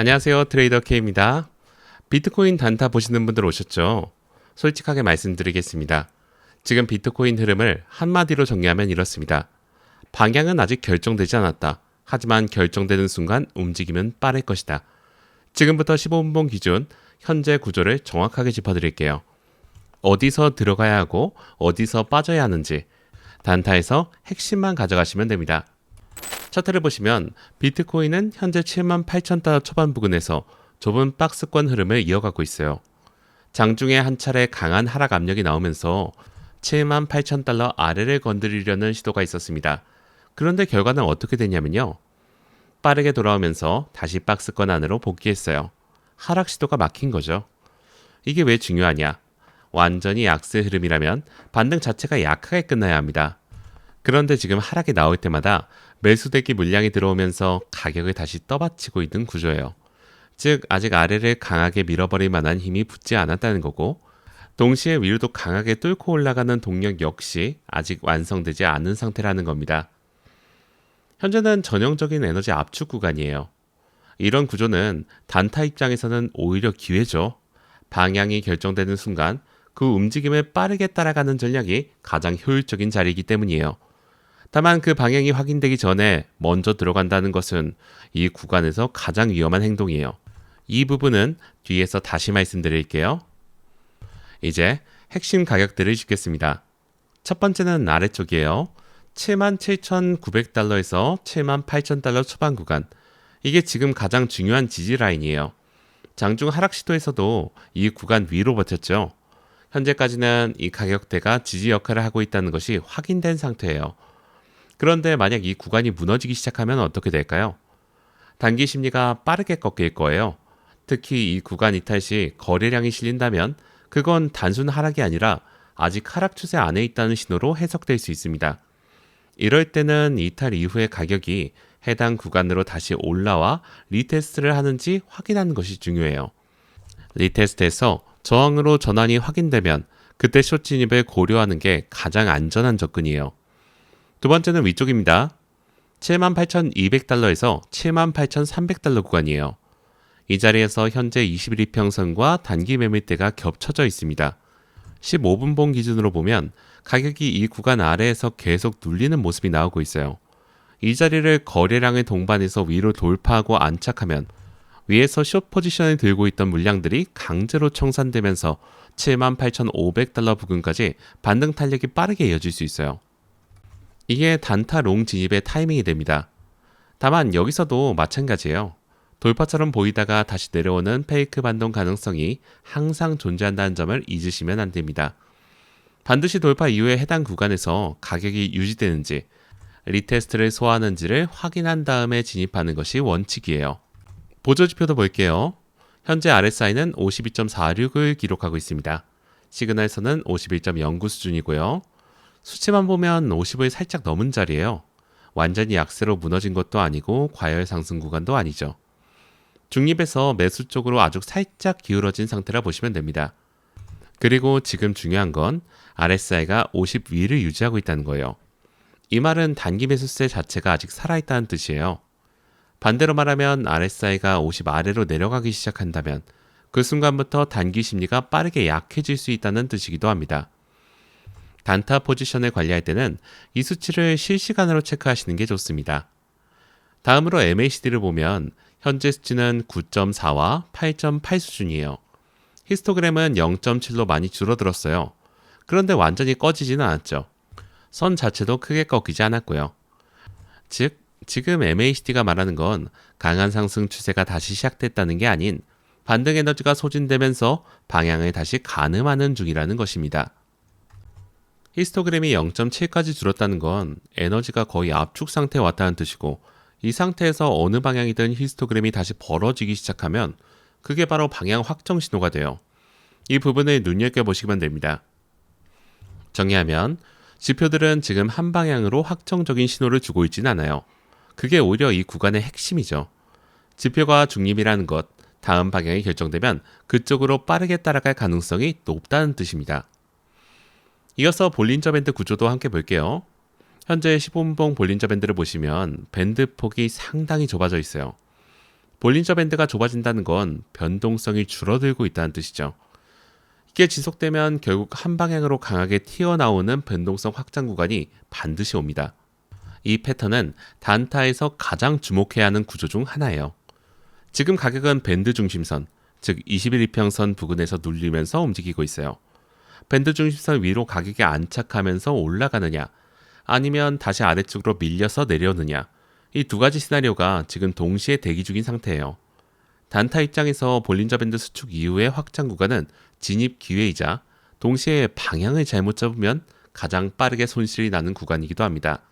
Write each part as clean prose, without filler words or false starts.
안녕하세요. 트레이더 K입니다. 비트코인 단타 보시는 분들 오셨죠? 솔직하게 말씀드리겠습니다. 지금 비트코인 흐름을 한마디로 정리하면 이렇습니다. 방향은 아직 결정되지 않았다. 하지만 결정되는 순간 움직임은 빠를 것이다. 지금부터 15분봉 기준 현재 구조를 정확하게 짚어드릴게요. 어디서 들어가야 하고 어디서 빠져야 하는지 단타에서 핵심만 가져가시면 됩니다. 차트를 보시면 비트코인은 현재 78,000달러 초반 부근에서 좁은 박스권 흐름을 이어가고 있어요. 장중에 한 차례 강한 하락 압력이 나오면서 78,000달러 아래를 건드리려는 시도가 있었습니다. 그런데 결과는 어떻게 되냐면요. 빠르게 돌아오면서 다시 박스권 안으로 복귀했어요. 하락 시도가 막힌 거죠. 이게 왜 중요하냐? 완전히 약세 흐름이라면 반등 자체가 약하게 끝나야 합니다. 그런데 지금 하락이 나올 때마다 매수대기 물량이 들어오면서 가격을 다시 떠받치고 있는 구조예요. 즉 아직 아래를 강하게 밀어버릴 만한 힘이 붙지 않았다는 거고, 동시에 위로도 강하게 뚫고 올라가는 동력 역시 아직 완성되지 않은 상태라는 겁니다. 현재는 전형적인 에너지 압축 구간이에요. 이런 구조는 단타 입장에서는 오히려 기회죠. 방향이 결정되는 순간 그 움직임을 빠르게 따라가는 전략이 가장 효율적인 자리이기 때문이에요. 다만 그 방향이 확인되기 전에 먼저 들어간다는 것은 이 구간에서 가장 위험한 행동이에요. 이 부분은 뒤에서 다시 말씀드릴게요. 이제 핵심 가격들을 짚겠습니다. 첫 번째는 아래쪽이에요. 77,900달러에서 78,000달러 초반 구간. 이게 지금 가장 중요한 지지 라인이에요. 장중 하락 시도에서도 이 구간 위로 버텼죠. 현재까지는 이 가격대가 지지 역할을 하고 있다는 것이 확인된 상태예요. 그런데 만약 이 구간이 무너지기 시작하면 어떻게 될까요? 단기 심리가 빠르게 꺾일 거예요. 특히 이 구간 이탈 시 거래량이 실린다면 그건 단순 하락이 아니라 아직 하락 추세 안에 있다는 신호로 해석될 수 있습니다. 이럴 때는 이탈 이후의 가격이 해당 구간으로 다시 올라와 리테스트를 하는지 확인하는 것이 중요해요. 리테스트에서 저항으로 전환이 확인되면 그때 숏 진입을 고려하는 게 가장 안전한 접근이에요. 두 번째는 위쪽입니다. 78,200달러에서 78,300달러 구간이에요. 이 자리에서 현재 21 이평선과 단기 매물대가 겹쳐져 있습니다. 15분봉 기준으로 보면 가격이 이 구간 아래에서 계속 눌리는 모습이 나오고 있어요. 이 자리를 거래량을 동반해서 위로 돌파하고 안착하면 위에서 숏 포지션을 들고 있던 물량들이 강제로 청산되면서 78,500달러 부근까지 반등 탄력이 빠르게 이어질 수 있어요. 이게 단타 롱 진입의 타이밍이 됩니다. 다만 여기서도 마찬가지예요. 돌파처럼 보이다가 다시 내려오는 페이크 반동 가능성이 항상 존재한다는 점을 잊으시면 안 됩니다. 반드시 돌파 이후에 해당 구간에서 가격이 유지되는지, 리테스트를 소화하는지를 확인한 다음에 진입하는 것이 원칙이에요. 보조지표도 볼게요. 현재 RSI는 52.46을 기록하고 있습니다. 시그널선은 51.09 수준이고요. 수치만 보면 50을 살짝 넘은 자리예요. 완전히 약세로 무너진 것도 아니고 과열 상승 구간도 아니죠. 중립에서 매수 쪽으로 아주 살짝 기울어진 상태라 보시면 됩니다. 그리고 지금 중요한 건 RSI가 50 위를 유지하고 있다는 거예요. 이 말은 단기 매수세 자체가 아직 살아있다는 뜻이에요. 반대로 말하면 RSI가 50 아래로 내려가기 시작한다면 그 순간부터 단기 심리가 빠르게 약해질 수 있다는 뜻이기도 합니다. 단타 포지션을 관리할 때는 이 수치를 실시간으로 체크하시는 게 좋습니다. 다음으로 MACD를 보면 현재 수치는 9.4와 8.8 수준이에요. 히스토그램은 0.7로 많이 줄어들었어요. 그런데 완전히 꺼지지는 않았죠. 선 자체도 크게 꺾이지 않았고요. 즉, 지금 MACD가 말하는 건 강한 상승 추세가 다시 시작됐다는 게 아닌 반등 에너지가 소진되면서 방향을 다시 가늠하는 중이라는 것입니다. 히스토그램이 0.7까지 줄었다는 건 에너지가 거의 압축 상태에 왔다는 뜻이고, 이 상태에서 어느 방향이든 히스토그램이 다시 벌어지기 시작하면 그게 바로 방향 확정 신호가 돼요. 이 부분을 눈여겨보시면 됩니다. 정리하면 지표들은 지금 한 방향으로 확정적인 신호를 주고 있진 않아요. 그게 오히려 이 구간의 핵심이죠. 지표가 중립이라는 것, 다음 방향이 결정되면 그쪽으로 빠르게 따라갈 가능성이 높다는 뜻입니다. 이어서 볼린저 밴드 구조도 함께 볼게요. 현재 15분봉 볼린저 밴드를 보시면 밴드 폭이 상당히 좁아져 있어요. 볼린저 밴드가 좁아진다는 건 변동성이 줄어들고 있다는 뜻이죠. 이게 지속되면 결국 한 방향으로 강하게 튀어나오는 변동성 확장 구간이 반드시 옵니다. 이 패턴은 단타에서 가장 주목해야 하는 구조 중 하나예요. 지금 가격은 밴드 중심선, 즉 21이평선 부근에서 눌리면서 움직이고 있어요. 밴드 중심선 위로 가격이 안착하면서 올라가느냐, 아니면 다시 아래쪽으로 밀려서 내려오느냐, 이 두 가지 시나리오가 지금 동시에 대기 중인 상태예요. 단타 입장에서 볼린저 밴드 수축 이후의 확장 구간은 진입 기회이자 동시에 방향을 잘못 잡으면 가장 빠르게 손실이 나는 구간이기도 합니다.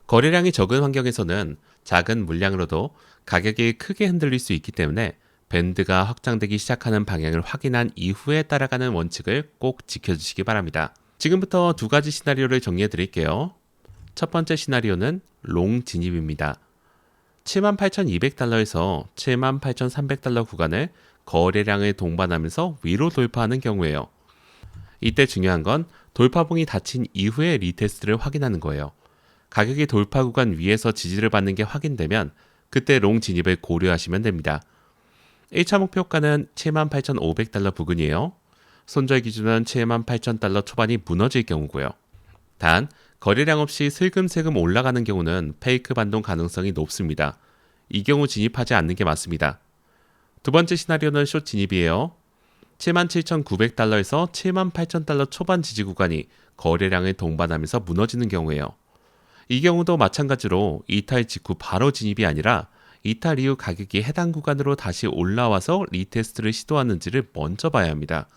거래량이 적은 환경에서는 작은 물량으로도 가격이 크게 흔들릴 수 있기 때문에 밴드가 확장되기 시작하는 방향을 확인한 이후에 따라가는 원칙을 꼭 지켜주시기 바랍니다. 지금부터 두 가지 시나리오를 정리해 드릴게요. 첫 번째 시나리오는 롱 진입입니다. 78,200달러에서 78,300달러 구간을 거래량을 동반하면서 위로 돌파하는 경우예요. 이때 중요한 건 돌파봉이 닫힌 이후에 리테스트를 확인하는 거예요. 가격이 돌파 구간 위에서 지지를 받는 게 확인되면 그때 롱 진입을 고려하시면 됩니다. 1차 목표가는 78,500달러 부근이에요. 손절 기준은 78,000달러 초반이 무너질 경우고요. 단, 거래량 없이 슬금슬금 올라가는 경우는 페이크 반동 가능성이 높습니다. 이 경우 진입하지 않는 게 맞습니다. 두 번째 시나리오는 숏 진입이에요. 77,900달러에서 78,000달러 초반 지지 구간이 거래량을 동반하면서 무너지는 경우예요. 이 경우도 마찬가지로 이탈 직후 바로 진입이 아니라 이탈 이후 가격이 해당 구간으로 다시 올라와서 리테스트를 시도하는지를 먼저 봐야 합니다.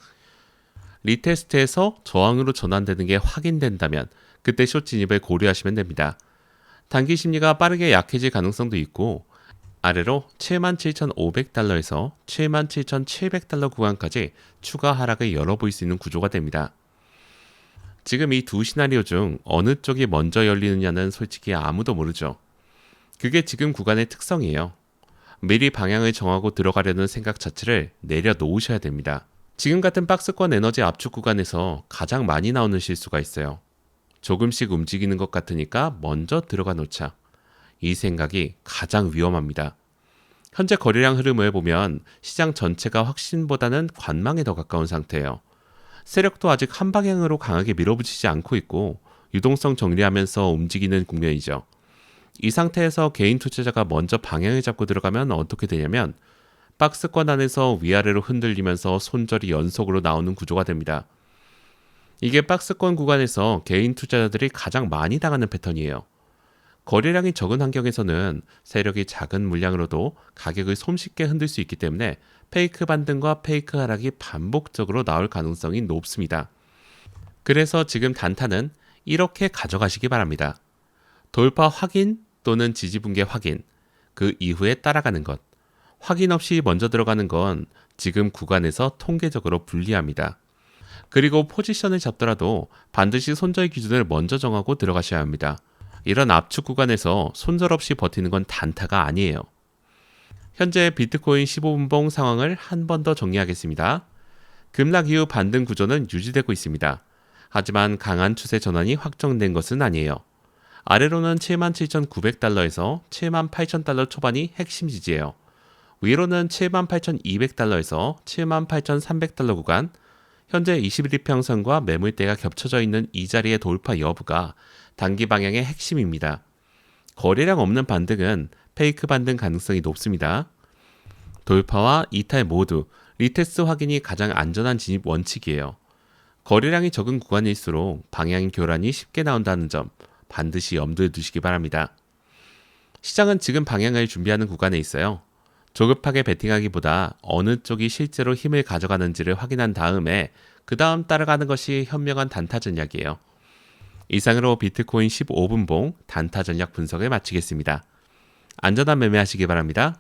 리테스트에서 저항으로 전환되는 게 확인된다면 그때 숏 진입을 고려하시면 됩니다. 단기 심리가 빠르게 약해질 가능성도 있고 아래로 77,500달러에서 77,700달러 구간까지 추가 하락을 열어볼 수 있는 구조가 됩니다. 지금 이 두 시나리오 중 어느 쪽이 먼저 열리느냐는 솔직히 아무도 모르죠. 그게 지금 구간의 특성이에요. 미리 방향을 정하고 들어가려는 생각 자체를 내려놓으셔야 됩니다. 지금 같은 박스권 에너지 압축 구간에서 가장 많이 나오는 실수가 있어요. 조금씩 움직이는 것 같으니까 먼저 들어가 놓자. 이 생각이 가장 위험합니다. 현재 거래량 흐름을 보면 시장 전체가 확신보다는 관망에 더 가까운 상태예요. 세력도 아직 한 방향으로 강하게 밀어붙이지 않고 있고 유동성 정리하면서 움직이는 국면이죠. 이 상태에서 개인 투자자가 먼저 방향을 잡고 들어가면 어떻게 되냐면 박스권 안에서 위아래로 흔들리면서 손절이 연속으로 나오는 구조가 됩니다. 이게 박스권 구간에서 개인 투자자들이 가장 많이 당하는 패턴이에요. 거래량이 적은 환경에서는 세력이 작은 물량으로도 가격을 손쉽게 흔들 수 있기 때문에 페이크 반등과 페이크 하락이 반복적으로 나올 가능성이 높습니다. 그래서 지금 단타는 이렇게 가져가시기 바랍니다. 돌파 확인 또는 지지 붕괴 확인, 그 이후에 따라가는 것. 확인 없이 먼저 들어가는 건 지금 구간에서 통계적으로 불리합니다. 그리고 포지션을 잡더라도 반드시 손절 기준을 먼저 정하고 들어가셔야 합니다. 이런 압축 구간에서 손절 없이 버티는 건 단타가 아니에요. 현재 비트코인 15분봉 상황을 한 번 더 정리하겠습니다. 급락 이후 반등 구조는 유지되고 있습니다. 하지만 강한 추세 전환이 확정된 것은 아니에요. 아래로는 77,900달러에서 78,000달러 초반이 핵심 지지예요. 위로는 78,200달러에서 78,300달러 구간, 현재 21이평선과 매물대가 겹쳐져 있는 이 자리의 돌파 여부가 단기 방향의 핵심입니다. 거래량 없는 반등은 페이크 반등 가능성이 높습니다. 돌파와 이탈 모두 리테스트 확인이 가장 안전한 진입 원칙이에요. 거래량이 적은 구간일수록 방향 교란이 쉽게 나온다는 점 반드시 염두에 두시기 바랍니다. 시장은 지금 방향을 준비하는 구간에 있어요. 조급하게 베팅하기보다 어느 쪽이 실제로 힘을 가져가는지를 확인한 다음에 그 다음 따라가는 것이 현명한 단타 전략이에요. 이상으로 비트코인 15분봉 단타 전략 분석을 마치겠습니다. 안전한 매매하시기 바랍니다.